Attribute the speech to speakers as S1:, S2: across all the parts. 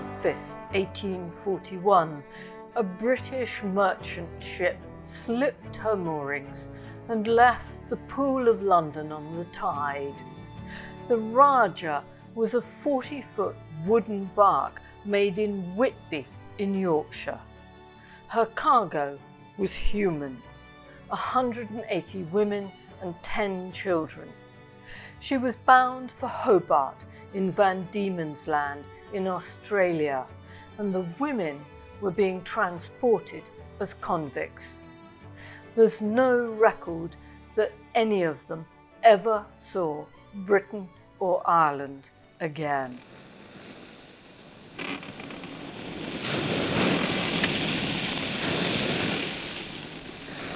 S1: 5th, 1841, a British merchant ship slipped her moorings and left the Pool of London on the tide. The Rajah was a 40-foot wooden bark made in Whitby in Yorkshire. Her cargo was human, 180 women and 10 children. She was bound for Hobart in Van Diemen's Land in Australia, and the women were being transported as convicts. There's no record that any of them ever saw Britain or Ireland again.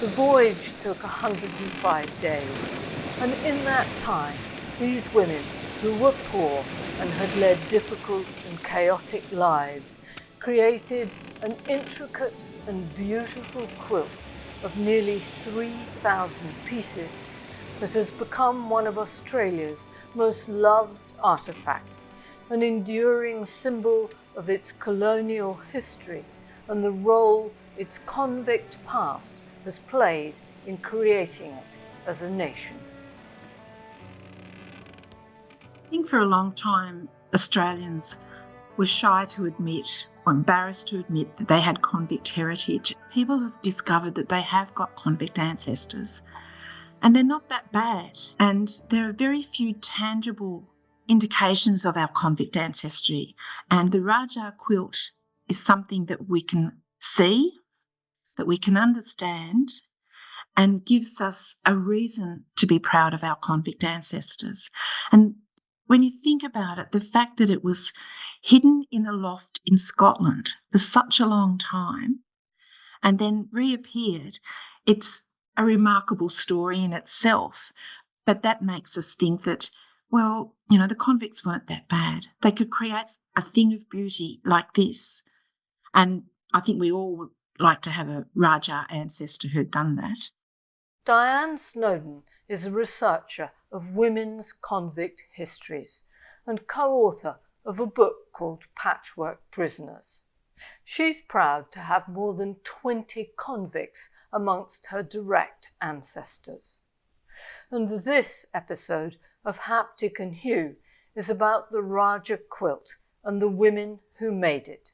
S1: The voyage took 105 days, and in that time, these women, who were poor and had led difficult and chaotic lives, created an intricate and beautiful quilt of nearly 3,000 pieces that has become one of Australia's most loved artefacts, an enduring symbol of its colonial history and the role its convict past has played in creating it as a nation.
S2: I think for a long time, Australians were shy to admit or embarrassed to admit that they had convict heritage. People have discovered that they have got convict ancestors, and they're not that bad. And there are very few tangible indications of our convict ancestry. And the Rajah Quilt is something that we can see, that we can understand, and gives us a reason to be proud of our convict ancestors. And when you think about it, the fact that it was hidden in a loft in Scotland for such a long time and then reappeared, it's a remarkable story in itself. But that makes us think that, well, the convicts weren't that bad. They could create a thing of beauty like this. And I think we all would like to have a Rajah ancestor who'd done that.
S1: Diane Snowden is a researcher of women's convict histories and co-author of a book called Patchwork Prisoners. She's proud to have more than 20 convicts amongst her direct ancestors. And this episode of Haptic and Hue is about the Rajah Quilt and the women who made it,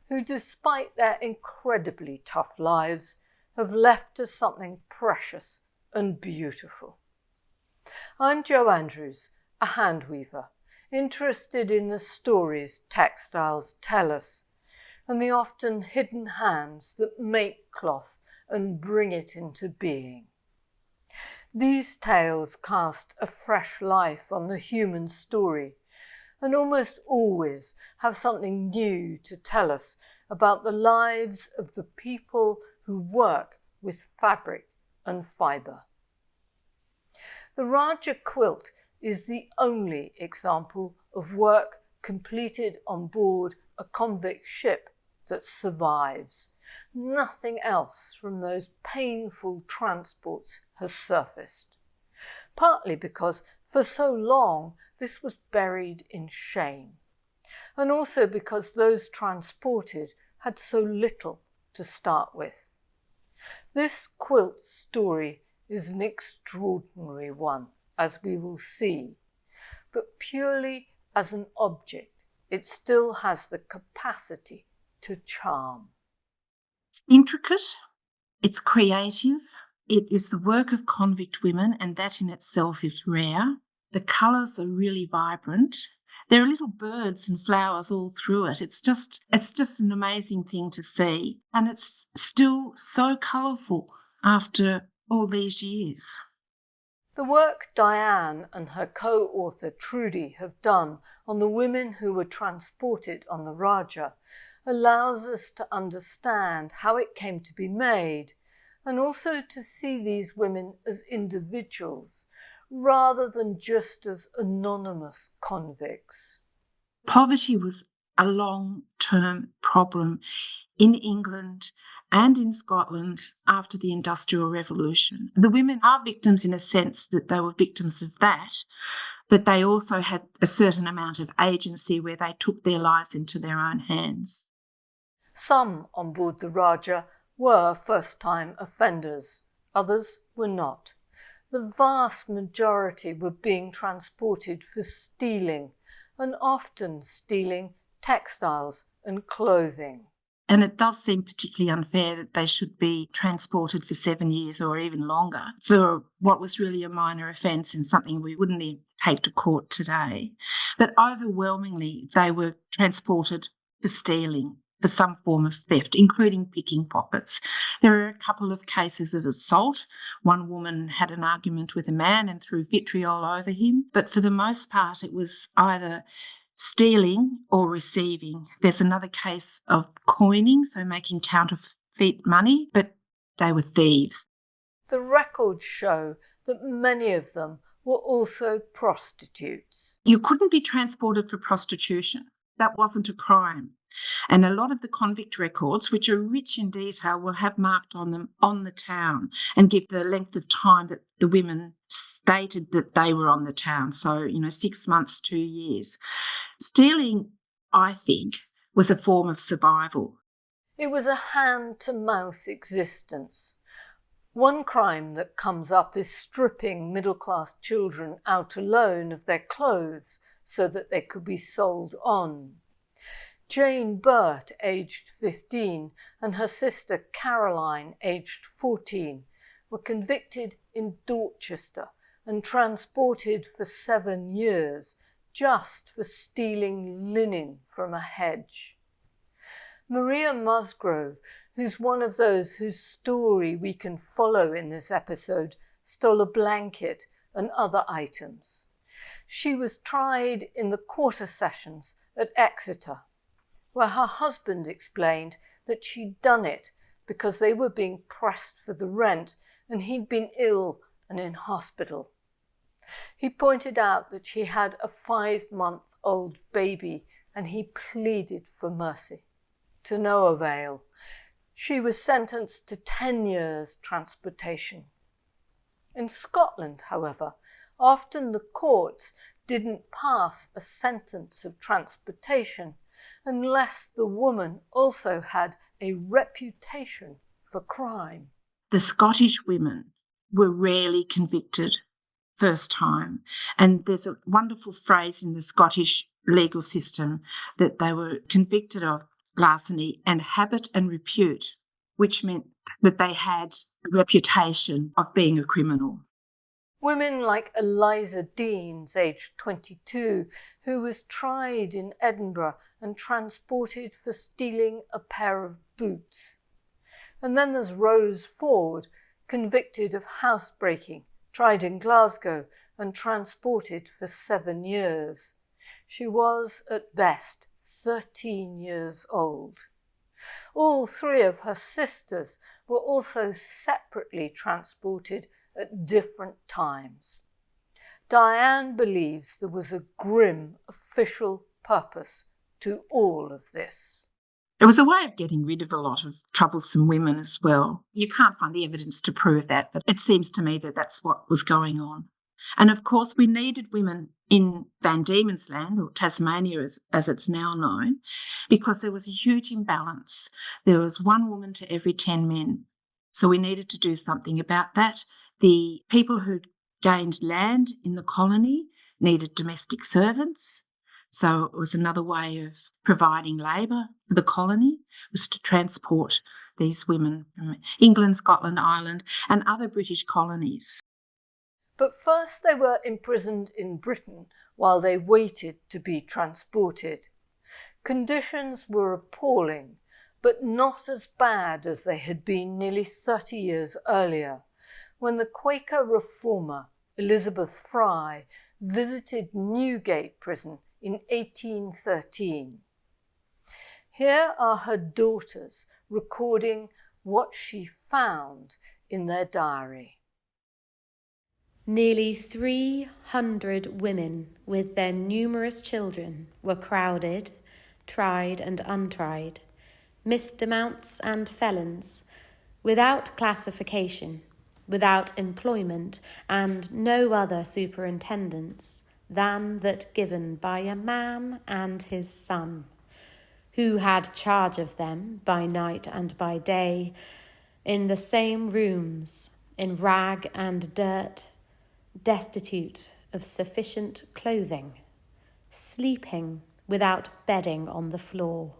S1: who, despite their incredibly tough lives, have left us something precious and beautiful. I'm Jo Andrews, a hand weaver, interested in the stories textiles tell us and the often hidden hands that make cloth and bring it into being. These tales cast a fresh life on the human story and almost always have something new to tell us about the lives of the people who work with fabric and fibre. The Rajah Quilt is the only example of work completed on board a convict ship that survives. Nothing else from those painful transports has surfaced, partly because for so long this was buried in shame, and also because those transported had so little to start with. This quilt story is an extraordinary one, as we will see, but purely as an object, it still has the capacity to charm.
S2: It's intricate, it's creative, it is the work of convict women, and that in itself is rare. The colours are really vibrant. There are little birds and flowers all through it. It's just an amazing thing to see. And it's still so colourful after all these years.
S1: The work Diane and her co-author Trudy have done on the women who were transported on the Rajah allows us to understand how it came to be made, and also to see these women as individuals rather than just as anonymous convicts.
S2: Poverty was a long-term problem in England and in Scotland after the Industrial Revolution. The women are victims in a sense that they were victims of that, but they also had a certain amount of agency where they took their lives into their own hands.
S1: Some on board the Rajah were first-time offenders, others were not. The vast majority were being transported for stealing, and often stealing textiles and clothing.
S2: And it does seem particularly unfair that they should be transported for 7 years or even longer for what was really a minor offence and something we wouldn't even take to court today. But overwhelmingly, they were transported for stealing, for some form of theft, including picking pockets. There are a couple of cases of assault. One woman had an argument with a man and threw vitriol over him, but for the most part it was either stealing or receiving. There's another case of coining, so making counterfeit money, but they were thieves.
S1: The records show that many of them were also prostitutes.
S2: You couldn't be transported for prostitution. That wasn't a crime. And a lot of the convict records, which are rich in detail, will have marked on them on the town and give the length of time that the women stated that they were on the town. So, 6 months, 2 years. Stealing, I think, was a form of survival.
S1: It was a hand-to-mouth existence. One crime that comes up is stripping middle-class children out alone of their clothes so that they could be sold on. Jane Burt, aged 15, and her sister Caroline, aged 14, were convicted in Dorchester and transported for 7 years just for stealing linen from a hedge. Maria Musgrove, who's one of those whose story we can follow in this episode, stole a blanket and other items. She was tried in the quarter sessions at Exeter, where her husband explained that she'd done it because they were being pressed for the rent and he'd been ill and in hospital. He pointed out that she had a 5-month-old baby and he pleaded for mercy. To no avail. She was sentenced to 10 years transportation. In Scotland, however, often the courts didn't pass a sentence of transportation unless the woman also had a reputation for crime.
S2: The Scottish women were rarely convicted first time, and there's a wonderful phrase in the Scottish legal system that they were convicted of larceny and habit and repute, which meant that they had a reputation of being a criminal.
S1: Women like Eliza Deans, aged 22, who was tried in Edinburgh and transported for stealing a pair of boots. And then there's Rose Ford, convicted of housebreaking, tried in Glasgow and transported for 7 years. She was, at best, 13 years old. All 3 of her sisters were also separately transported at different times. Diane believes there was a grim official purpose to all of this.
S2: It was a way of getting rid of a lot of troublesome women as well. You can't find the evidence to prove that, but it seems to me that that's what was going on. And of course, we needed women in Van Diemen's Land, or Tasmania as it's now known, because there was a huge imbalance. There was 1 woman to every 10 men. So we needed to do something about that. The people who gained land in the colony needed domestic servants. So it was another way of providing labour for the colony, was to transport these women from England, Scotland, Ireland and other British colonies.
S1: But first they were imprisoned in Britain while they waited to be transported. Conditions were appalling, but not as bad as they had been nearly 30 years earlier, when the Quaker reformer Elizabeth Fry visited Newgate Prison in 1813. Here are her daughters recording what she found in their diary.
S3: Nearly 300 women with their numerous children were crowded, tried and untried, misdemounts and felons, without classification, without employment and no other superintendence, than that given by a man and his son, who had charge of them by night and by day, in the same rooms, in rag and dirt, destitute of sufficient clothing, sleeping without bedding on the floor.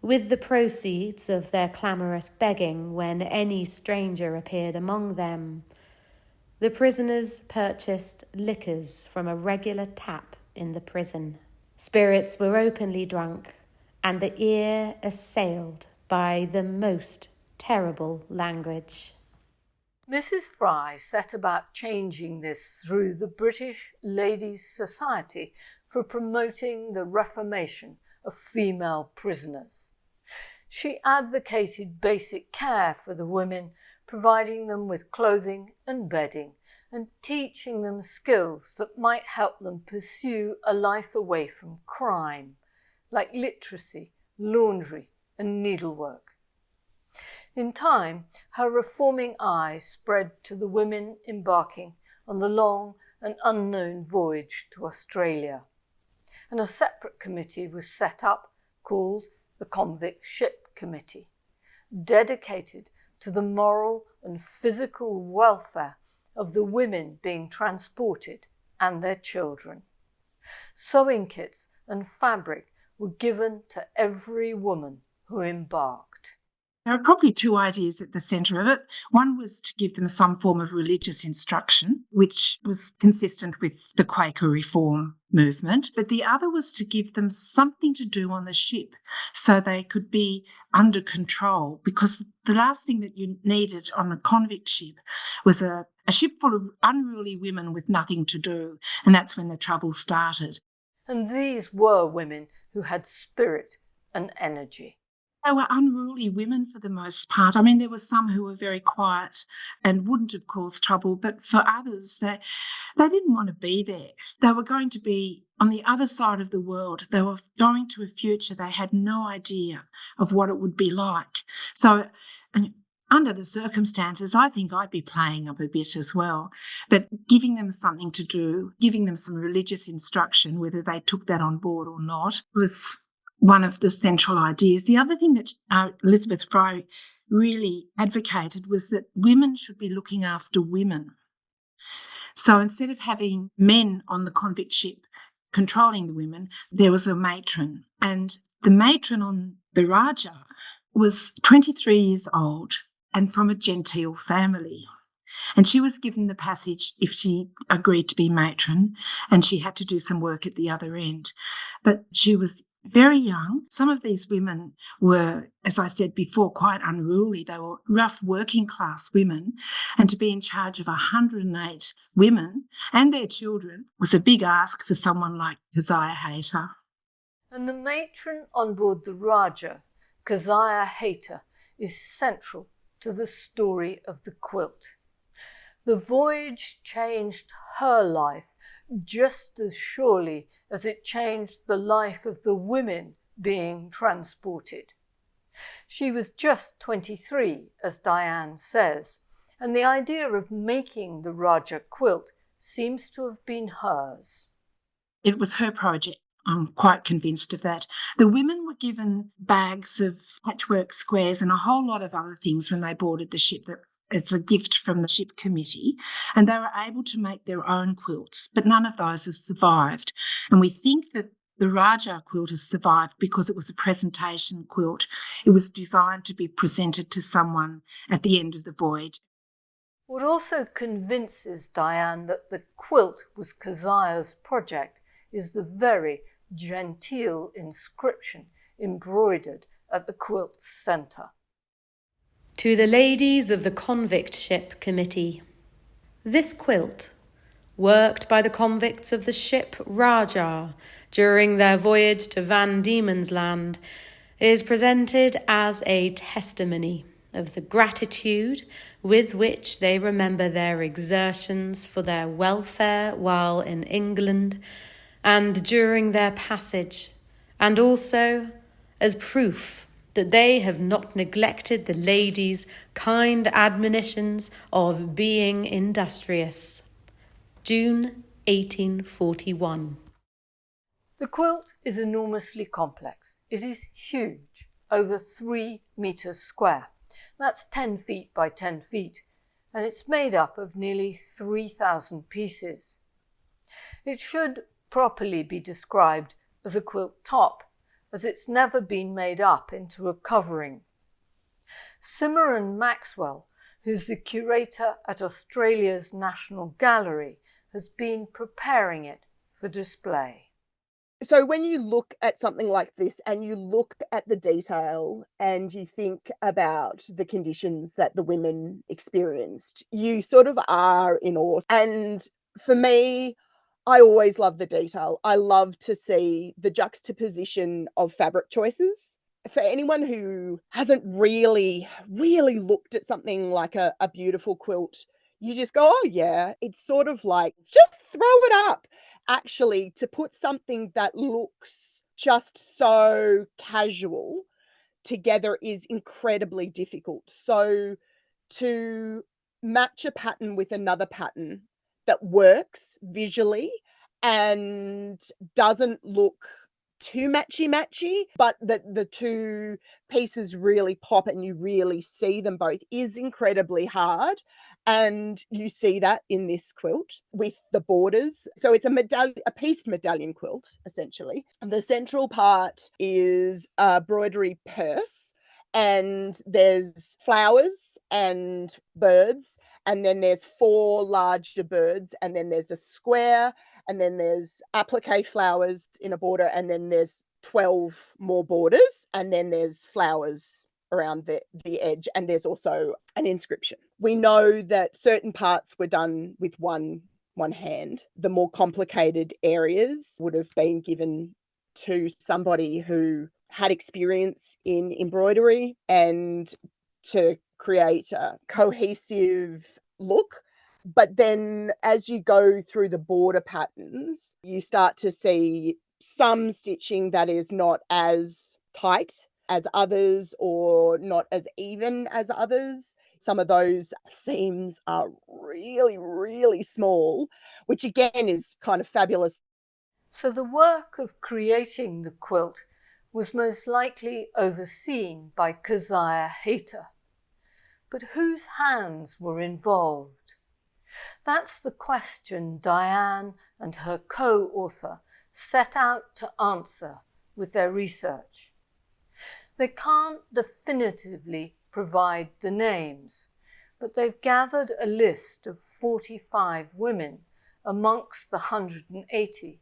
S3: With the proceeds of their clamorous begging when any stranger appeared among them, the prisoners purchased liquors from a regular tap in the prison. Spirits were openly drunk, and the ear assailed by the most terrible language.
S1: Mrs. Fry set about changing this through the British Ladies' Society for promoting the reformation of female prisoners. She advocated basic care for the women, providing them with clothing and bedding, and teaching them skills that might help them pursue a life away from crime, like literacy, laundry, and needlework. In time, her reforming eye spread to the women embarking on the long and unknown voyage to Australia, and a separate committee was set up called the Convict Ship Committee, dedicated to the moral and physical welfare of the women being transported and their children. Sewing kits and fabric were given to every woman who embarked.
S2: There are probably two ideas at the centre of it. One was to give them some form of religious instruction, which was consistent with the Quaker reform movement. But the other was to give them something to do on the ship so they could be under control, because the last thing that you needed on a convict ship was a ship full of unruly women with nothing to do. And that's when the trouble started.
S1: And these were women who had spirit and energy.
S2: They were unruly women for the most part. I mean, there were some who were very quiet and wouldn't have caused trouble, but for others, they didn't want to be there. They were going to be on the other side of the world. They were going to a future they had no idea of what it would be like. So, and under the circumstances, I think I'd be playing up a bit as well. But giving them something to do, giving them some religious instruction, whether they took that on board or not, was one of the central ideas. The other thing that Elizabeth Fry really advocated was that women should be looking after women. So instead of having men on the convict ship controlling the women, there was a matron. And the matron on the Rajah was 23 years old and from a genteel family. And she was given the passage if she agreed to be matron, and she had to do some work at the other end. But she was very young. Some of these women were, as I said before, quite unruly. They were rough working class women, and to be in charge of 108 women and their children was a big ask for someone like Keziah Hayter.
S1: And the matron on board the Rajah, Keziah Hayter, is central to the story of the quilt. The voyage changed her life just as surely as it changed the life of the women being transported. She was just 23, as Diane says, and the idea of making the Rajah quilt seems to have been hers. It was her project. I'm quite convinced of that. The women were given bags of patchwork squares and a whole lot of other things when they boarded the ship. It's a gift from the ship committee, and they were able to make their own quilts, but none of those have survived. And we think that the Rajah quilt has survived because it was a presentation quilt. It was designed to be presented to someone at the end of the voyage. What also convinces Diane that the quilt was Keziah's project is the very genteel inscription embroidered at the quilt's centre.
S3: To the ladies of the Convict Ship Committee. This quilt, worked by the convicts of the ship Rajah during their voyage to Van Diemen's Land, is presented as a testimony of the gratitude with which they remember their exertions for their welfare while in England and during their passage, and also as proof that they have not neglected the ladies' kind admonitions of being industrious. June 1841.
S1: The quilt is enormously complex. It is huge, over 3 metres square. That's 10 feet by 10 feet, and it's made up of nearly 3,000 pieces. It should properly be described as a quilt top, as it's never been made up into a covering. Cimarron Maxwell, who's the curator at Australia's National Gallery, has been preparing it for display.
S4: So when you look at something like this and you look at the detail and you think about the conditions that the women experienced, you sort of are in awe. And for me, I always love the detail. I love to see the juxtaposition of fabric choices. For anyone who hasn't really looked at something like a beautiful quilt, you just go, oh yeah, it's sort of like, just throw it up. Actually, to put something that looks just so casual together is incredibly difficult. So to match a pattern with another pattern that works visually and doesn't look too matchy, but that the two pieces really pop and you really see them both is incredibly hard. And you see that in this quilt with the borders. So it's a pieced medallion quilt, essentially. And the central part is a broidery purse, and there's flowers and birds, and then there's 4 larger birds, and then there's a square, and then there's applique flowers in a border, and then there's 12 more borders, and then there's flowers around the edge, and there's also an inscription. We know that certain parts were done with one hand. The more complicated areas would have been given to somebody who had experience in embroidery and to create a cohesive look. But then as you go through the border patterns, you start to see some stitching that is not as tight as others or not as even as others. Some of those seams are really small, which again is kind of fabulous.
S1: So the work of creating the quilt was most likely overseen by Keziah Hayter. But whose hands were involved? That's the question Diane and her co-author set out to answer with their research. They can't definitively provide the names, but they've gathered a list of 45 women amongst the 180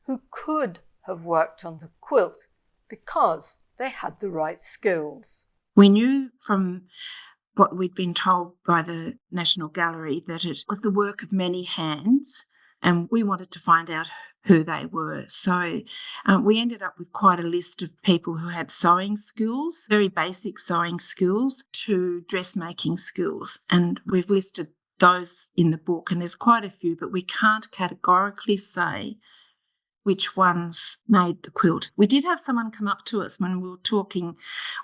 S1: who could have worked on the quilt because they had the right skills.
S2: We knew from what we'd been told by the National Gallery that it was the work of many hands, and we wanted to find out who they were. So we ended up with quite a list of people who had sewing skills, very basic sewing skills, to dressmaking skills. And we've listed those in the book, and there's quite a few, but we can't categorically say which ones made the quilt. We did have someone come up to us when we were talking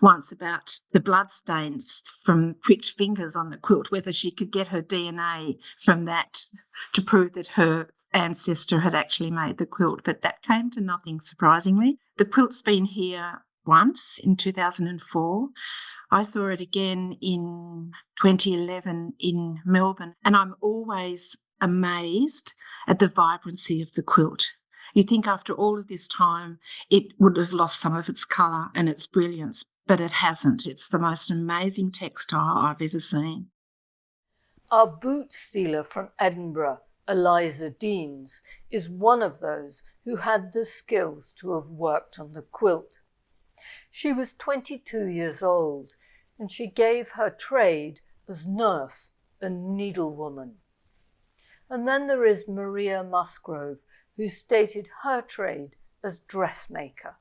S2: once about the bloodstains from pricked fingers on the quilt, whether she could get her DNA from that to prove that her ancestor had actually made the quilt, but that came to nothing, surprisingly. The quilt's been here once in 2004. I saw it again in 2011 in Melbourne, and I'm always amazed at the vibrancy of the quilt. You think after all of this time, it would have lost some of its colour and its brilliance, but it hasn't. It's the most amazing textile I've ever seen.
S1: Our boot stealer from Edinburgh, Eliza Deans, is one of those who had the skills to have worked on the quilt. She was 22 years old, and she gave her trade as nurse and needlewoman. And then there is Maria Musgrove, who stated her trade as dressmaker.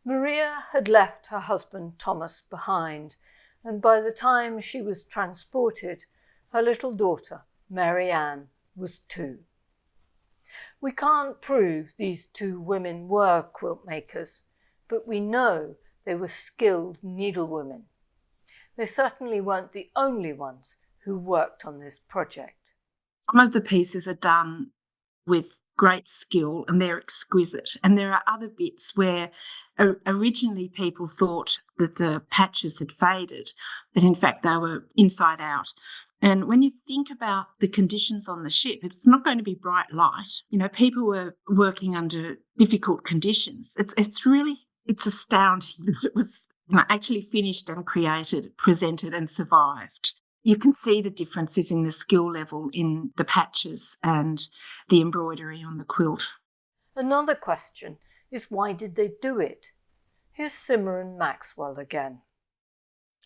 S1: Maria had left her husband Thomas behind, and by the time she was transported, her little daughter, Mary Ann, was 2. We can't prove these 2 women were quilt makers, but we know they were skilled needlewomen. They certainly weren't the only ones who worked on this project.
S2: Some of the pieces are done with great skill and they're exquisite. And there are other bits where originally people thought that the patches had faded, but in fact they were inside out. And when you think about the conditions on the ship, it's not going to be bright light. You know, people were working under difficult conditions. It's astounding that it was actually finished and created, presented and survived. You can see the differences in the skill level in the patches and the embroidery on the quilt.
S1: Another question is, why did they do it? Here's Simran Maxwell again.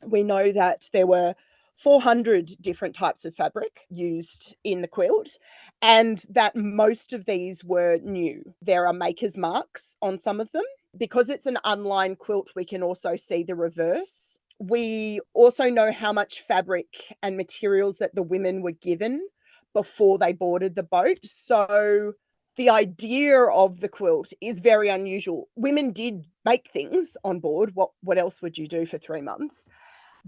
S4: We know that there were 400 different types of fabric used in the quilt, and that most of these were new. There are maker's marks on some of them. Because it's an unlined quilt, we can also see the reverse. We also know how much fabric and materials that the women were given before they boarded the boat. So the idea of the quilt is very unusual. Women did make things on board. What else would you do for 3 months?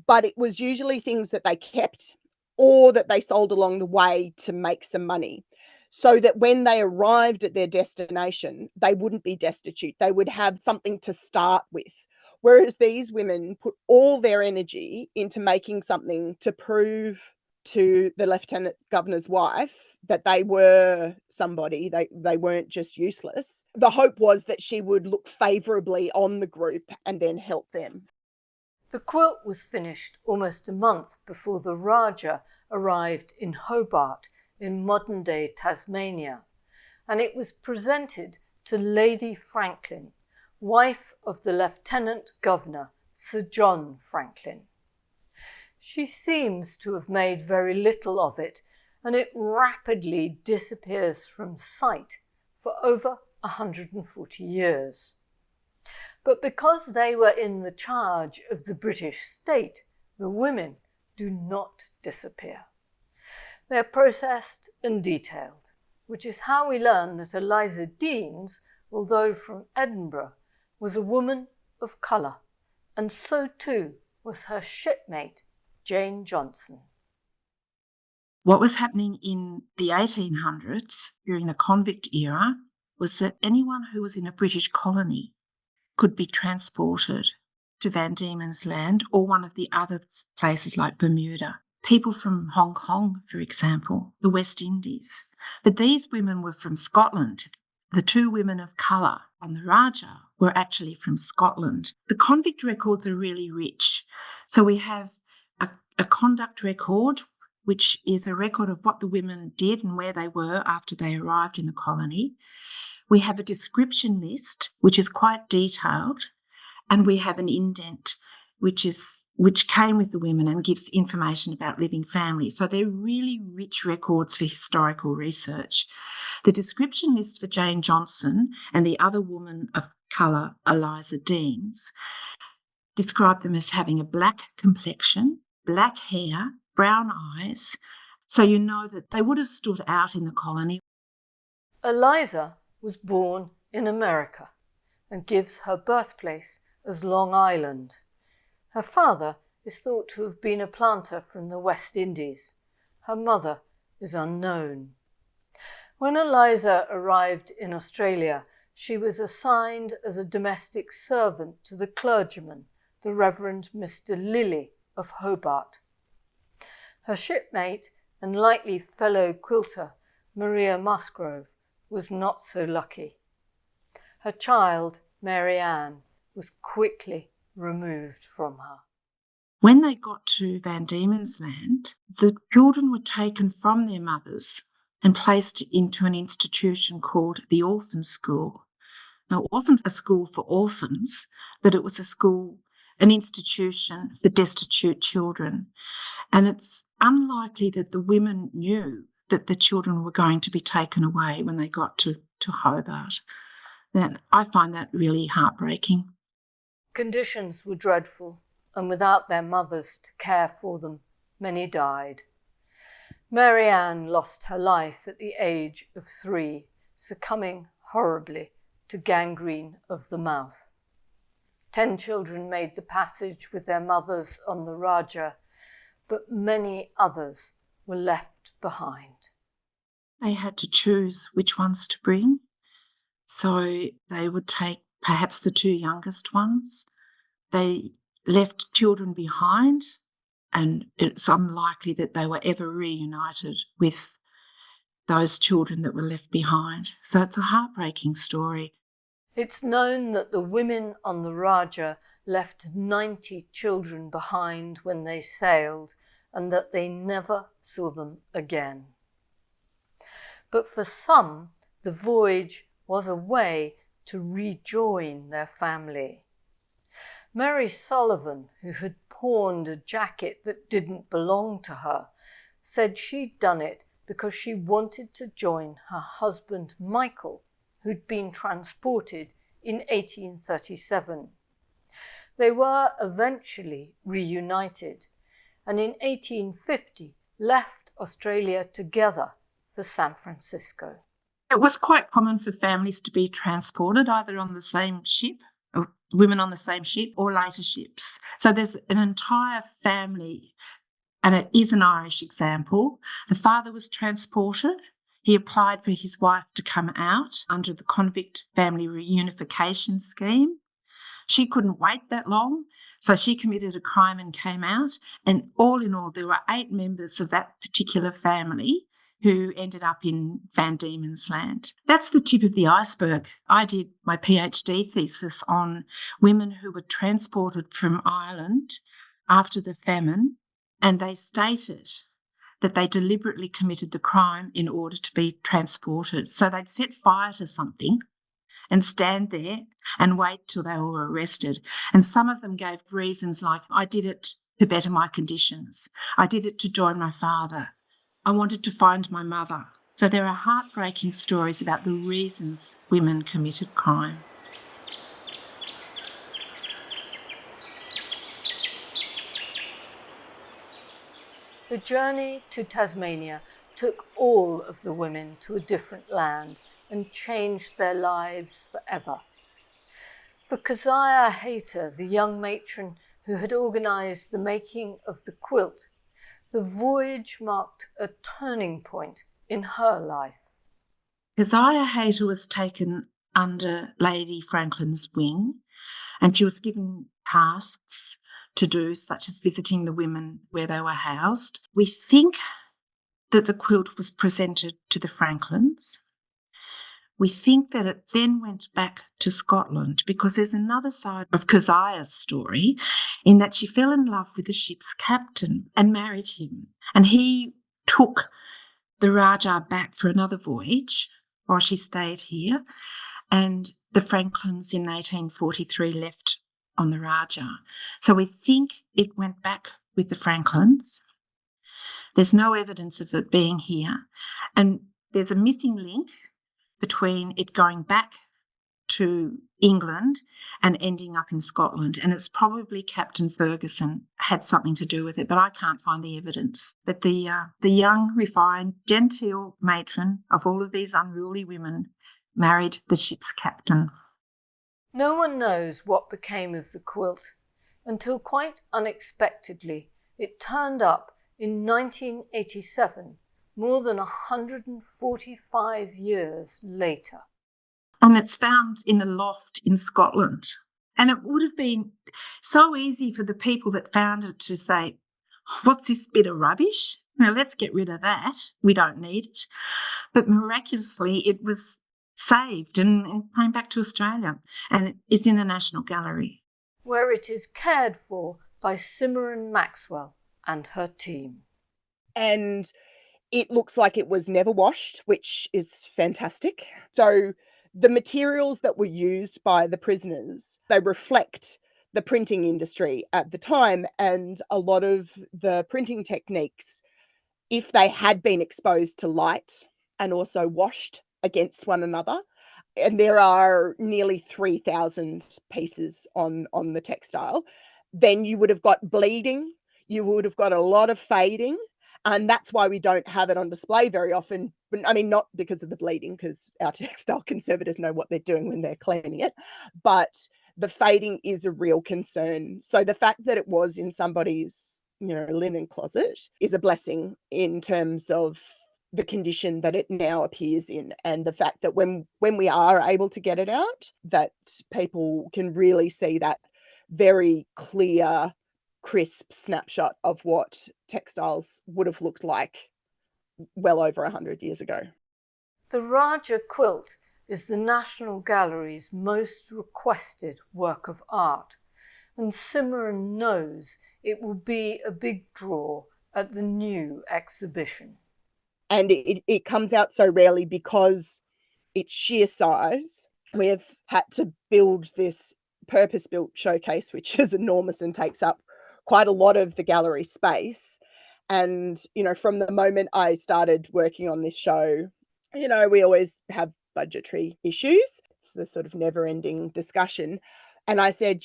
S4: But it was usually things that they kept or that they sold along the way to make some money, so that when they arrived at their destination, they wouldn't be destitute. They would have something to start with. Whereas these women put all their energy into making something to prove to the Lieutenant Governor's wife that they were somebody, they weren't just useless. The hope was that she would look favourably on the group and then help them.
S1: The quilt was finished almost a month before the Rajah arrived in Hobart in modern-day Tasmania, and it was presented to Lady Franklin, wife of the Lieutenant Governor, Sir John Franklin. She seems to have made very little of it, and it rapidly disappears from sight for over 140 years. But because they were in the charge of the British state, the women do not disappear. They are processed and detailed, which is how we learn that Eliza Deans, although from Edinburgh, was a woman of colour, and so too was her shipmate, Jane Johnson.
S2: What was happening in the 1800s during the convict era was that anyone who was in a British colony could be transported to Van Diemen's Land or one of the other places like Bermuda. People from Hong Kong, for example, the West Indies. But these women were from Scotland. The 2 women of colour on the Rajah were actually from Scotland. The convict records are really rich. So we have a conduct record, which is a record of what the women did and where they were after they arrived in the colony. We have a description list, which is quite detailed, and we have an indent, which came with the women and gives information about living families. So they're really rich records for historical research. The description list for Jane Johnson and the other woman of colour, Eliza Deans, describe them as having a black complexion, black hair, brown eyes, so you know that they would have stood out in the colony.
S1: Eliza was born in America and gives her birthplace as Long Island. Her father is thought to have been a planter from the West Indies. Her mother is unknown. When Eliza arrived in Australia, she was assigned as a domestic servant to the clergyman, the Reverend Mr. Lilly of Hobart. Her shipmate and likely fellow quilter, Maria Musgrove, was not so lucky. Her child, Mary Ann, was quickly removed from her.
S2: When they got to Van Diemen's Land, the children were taken from their mothers and placed into an institution called the Orphan School. Now, it wasn't a school for orphans, but it was an institution for destitute children. And it's unlikely that the women knew that the children were going to be taken away when they got to Hobart. And I find that really heartbreaking.
S1: Conditions were dreadful, and without their mothers to care for them, many died. Mary Ann lost her life at the age of 3, succumbing horribly to gangrene of the mouth. 10 children made the passage with their mothers on the Rajah, but many others were left behind.
S2: They had to choose which ones to bring. So they would take perhaps the two youngest ones. They left children behind, and it's unlikely that they were ever reunited with those children that were left behind. So it's a heartbreaking story.
S1: It's known that the women on the Rajah left 90 children behind when they sailed, and that they never saw them again. But for some, the voyage was a way to rejoin their family. Mary Sullivan, who had pawned a jacket that didn't belong to her, said she'd done it because she wanted to join her husband Michael, who'd been transported in 1837. They were eventually reunited, and in 1850 left Australia together for San Francisco.
S2: It was quite common for families to be transported either on the same ship, or women on the same ship, or later ships. So there's an entire family, and it is an Irish example. The father was transported. He applied for his wife to come out under the Convict family reunification scheme. She couldn't wait that long, so she committed a crime and came out. And all in all, there were 8 members of that particular family who ended up in Van Diemen's Land. That's the tip of the iceberg. I did my PhD thesis on women who were transported from Ireland after the famine, and they stated that they deliberately committed the crime in order to be transported. So they'd set fire to something and stand there and wait till they were arrested. And some of them gave reasons like, I did it to better my conditions. I did it to join my father. I wanted to find my mother. So there are heartbreaking stories about the reasons women committed crime.
S1: The journey to Tasmania took all of the women to a different land and changed their lives forever. For Keziah Hayter, the young matron who had organised the making of the quilt, the voyage marked a turning point in her life.
S2: Keziah Hayter was taken under Lady Franklin's wing, and she was given tasks to do, such as visiting the women where they were housed. We think that the quilt was presented to the Franklins. We think that it then went back to Scotland, because there's another side of Keziah's story in that she fell in love with the ship's captain and married him. And he took the Rajah back for another voyage while she stayed here. And the Franklins in 1843 left on the Rajah. So we think it went back with the Franklins. There's no evidence of it being here. And there's a missing link between it going back to England and ending up in Scotland. And it's probably Captain Ferguson had something to do with it, but I can't find the evidence. But the young, refined, genteel matron of all of these unruly women married the ship's captain.
S1: No one knows what became of the quilt until quite unexpectedly it turned up in 1987, more than 145 years later.
S2: And it's found in a loft in Scotland. And it would have been so easy for the people that found it to say, what's this bit of rubbish? Now let's get rid of that. We don't need it. But miraculously, it was saved and came back to Australia. And it's in the National Gallery,
S1: where it is cared for by Simran Maxwell and her team.
S4: And it looks like it was never washed, which is fantastic. So the materials that were used by the prisoners, they reflect the printing industry at the time, and a lot of the printing techniques, if they had been exposed to light and also washed against one another, and there are nearly 3,000 pieces on the textile, then you would have got bleeding, you would have got a lot of fading, and that's why we don't have it on display very often. I mean, not because of the bleeding, because our textile conservators know what they're doing when they're cleaning it, but the fading is a real concern. So the fact that it was in somebody's, linen closet is a blessing in terms of the condition that it now appears in, and the fact that when we are able to get it out, that people can really see that very clear, crisp snapshot of what textiles would have looked like well over 100 years ago.
S1: The Rajah Quilt is the National Gallery's most requested work of art, and Simran knows it will be a big draw at the new exhibition.
S4: And it comes out so rarely because it's sheer size. We have had to build this purpose-built showcase, which is enormous and takes up quite a lot of the gallery space. And, from the moment I started working on this show, we always have budgetary issues. It's the sort of never-ending discussion. And I said,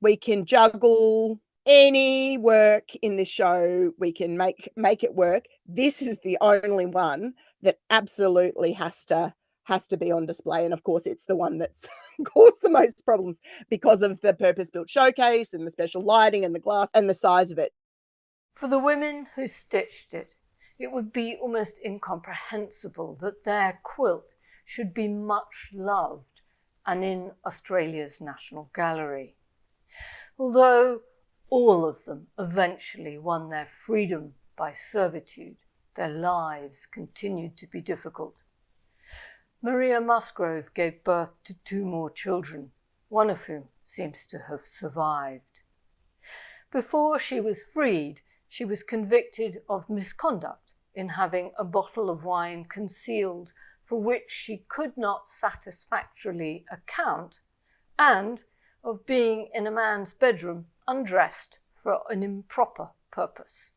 S4: we can juggle any work in this show, we can make it work. This is the only one that absolutely has to be on display. And of course, it's the one that's caused the most problems because of the purpose-built showcase and the special lighting and the glass and the size of it.
S1: For the women who stitched it, it would be almost incomprehensible that their quilt should be much loved and in Australia's National Gallery. Although all of them eventually won their freedom by servitude, their lives continued to be difficult. Maria Musgrove gave birth to 2 more children, one of whom seems to have survived. Before she was freed, she was convicted of misconduct in having a bottle of wine concealed for which she could not satisfactorily account, and of being in a man's bedroom undressed for an improper purpose.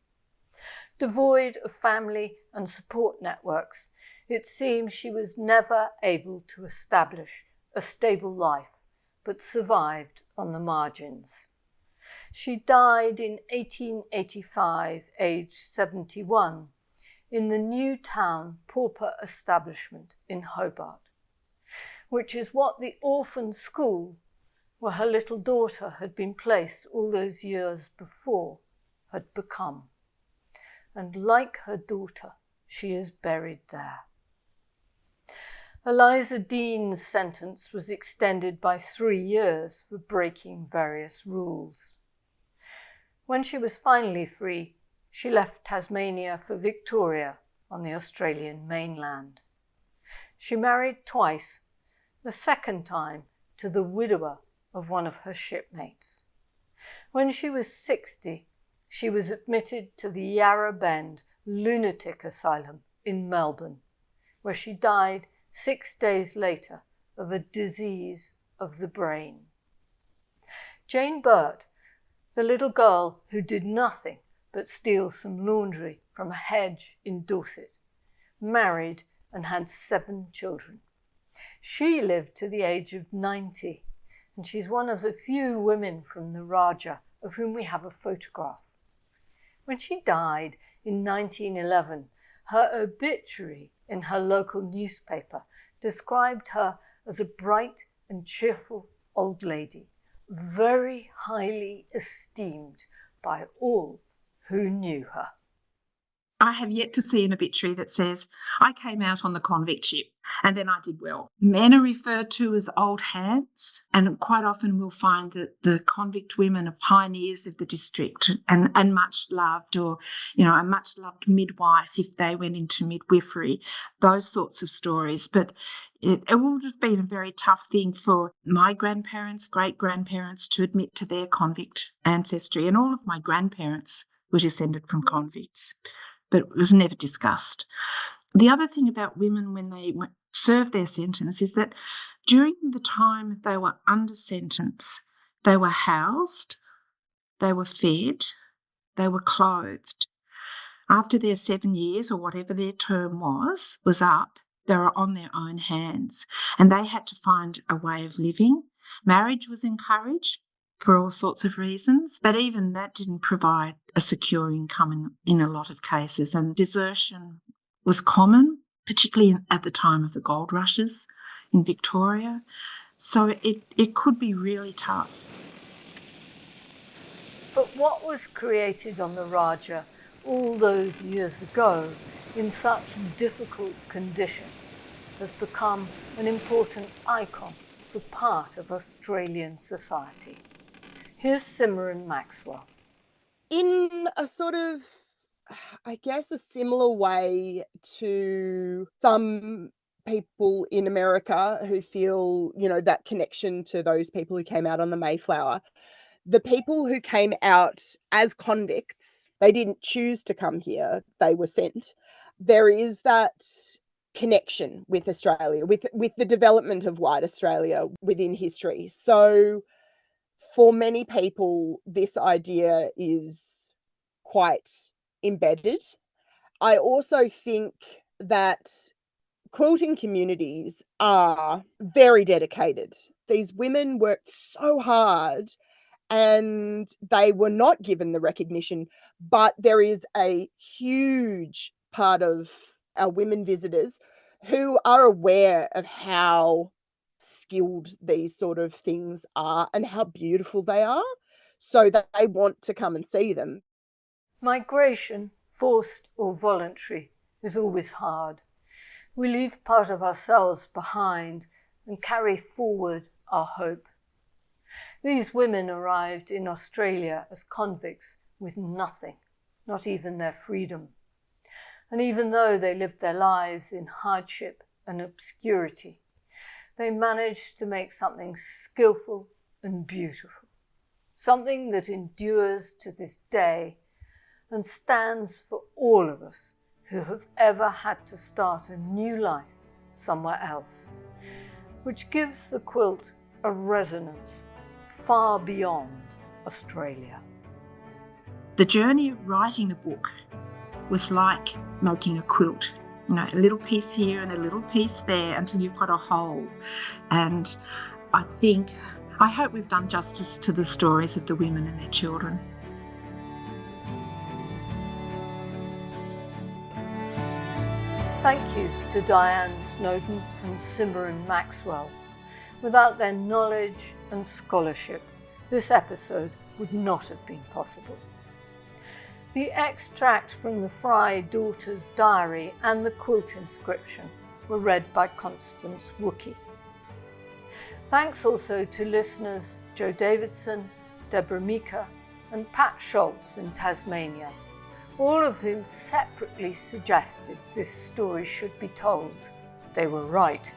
S1: Devoid of family and support networks, it seems she was never able to establish a stable life, but survived on the margins. She died in 1885, aged 71, in the Newtown Pauper Establishment in Hobart, which is what the orphan school where her little daughter had been placed all those years before had become. And like her daughter, she is buried there. Eliza Dean's sentence was extended by 3 years for breaking various rules. When she was finally free, she left Tasmania for Victoria on the Australian mainland. She married twice, the second time to the widower of one of her shipmates. When she was 60, she was admitted to the Yarra Bend Lunatic Asylum in Melbourne, where she died 6 days later of a disease of the brain. Jane Burt, the little girl who did nothing but steal some laundry from a hedge in Dorset, married and had 7 children. She lived to the age of 90, and she's one of the few women from the Rajah of whom we have a photograph. When she died in 1911, her obituary in her local newspaper described her as a bright and cheerful old lady, very highly esteemed by all who knew her.
S2: I have yet to see an obituary that says, I came out on the convict ship and then I did well. Men are referred to as old hands, and quite often we'll find that the convict women are pioneers of the district and much loved, or, a much loved midwife if they went into midwifery, those sorts of stories. But it would have been a very tough thing for my grandparents, great-grandparents to admit to their convict ancestry, and all of my grandparents were descended from convicts, but it was never discussed. The other thing about women when they served their sentence is that during the time they were under sentence, they were housed, they were fed, they were clothed. After their 7 years, or whatever their term was up, they were on their own hands, and they had to find a way of living. Marriage was encouraged for all sorts of reasons, but even that didn't provide a secure income in a lot of cases, and desertion was common, particularly at the time of the gold rushes in Victoria. So it could be really tough.
S1: But what was created on the Rajah all those years ago in such difficult conditions has become an important icon for part of Australian society. Here's Simran Maxwell.
S4: In a sort of, I guess, a similar way to some people in America who feel, that connection to those people who came out on the Mayflower, the people who came out as convicts, they didn't choose to come here, they were sent. There is that connection with Australia, with the development of white Australia within history. So for many people, this idea is quite embedded. I also think that quilting communities are very dedicated. These women worked so hard and they were not given the recognition, but there is a huge part of our women visitors who are aware of how skilled these sort of things are and how beautiful they are, so that they want to come and see them.
S1: Migration, forced or voluntary, is always hard. We leave part of ourselves behind and carry forward our hope. These women arrived in Australia as convicts with nothing, not even their freedom. And even though they lived their lives in hardship and obscurity, they managed to make something skillful and beautiful, something that endures to this day and stands for all of us who have ever had to start a new life somewhere else, which gives the quilt a resonance far beyond Australia.
S2: The journey of writing the book was like making a quilt. A little piece here and a little piece there until you've got a whole. And I hope we've done justice to the stories of the women and their children.
S1: Thank you to Diane Snowden and Simran Maxwell. Without their knowledge and scholarship, this episode would not have been possible. The extract from the Fry daughter's diary and the quilt inscription were read by Constance Wookey. Thanks also to listeners Joe Davidson, Deborah Meeker and Pat Schultz in Tasmania, all of whom separately suggested this story should be told. They were right.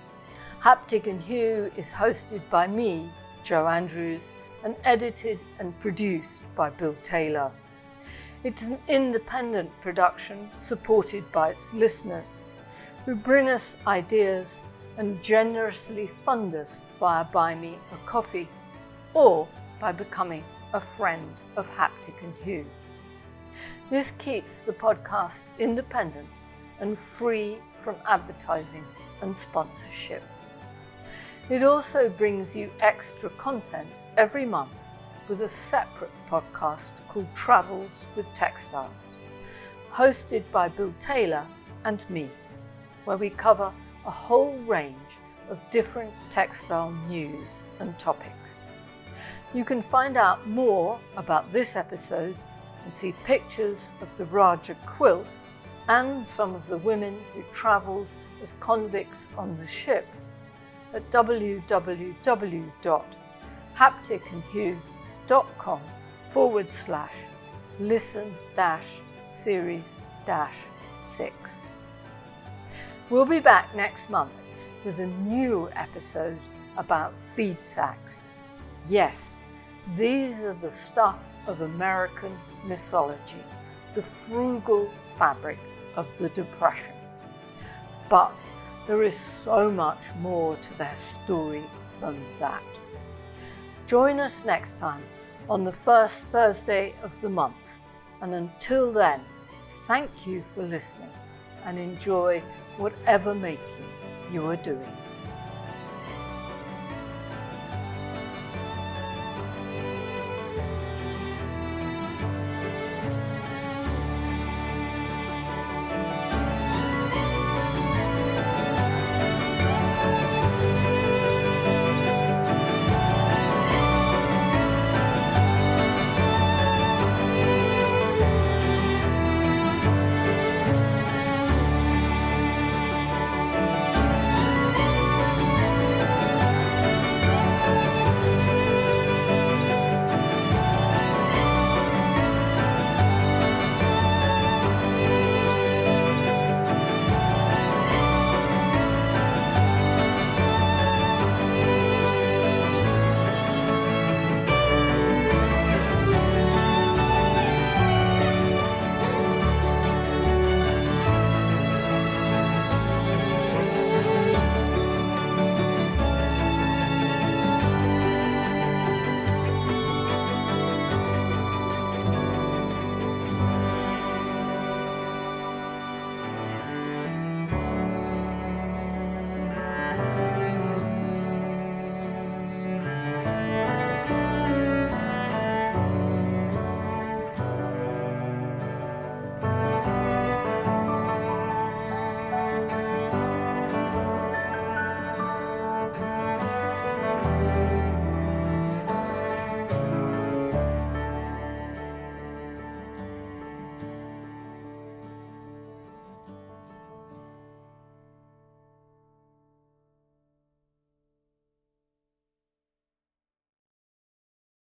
S1: Haptic and Hue is hosted by me, Jo Andrews, and edited and produced by Bill Taylor. It's an independent production supported by its listeners, who bring us ideas and generously fund us via Buy Me a Coffee or by becoming a friend of Haptic and Hue. This keeps the podcast independent and free from advertising and sponsorship. It also brings you extra content every month with a separate podcast called Travels with Textiles, hosted by Bill Taylor and me, where we cover a whole range of different textile news and topics. You can find out more about this episode and see pictures of the Rajah Quilt and some of the women who travelled as convicts on the ship at www.hapticandhue.com/listen-series-6. We'll be back next month with a new episode about feed sacks. Yes, these are the stuff of American mythology, the frugal fabric of the Depression. But there is so much more to their story than that. Join us next time on the first Thursday of the month. And until then, thank you for listening and enjoy whatever making you are doing.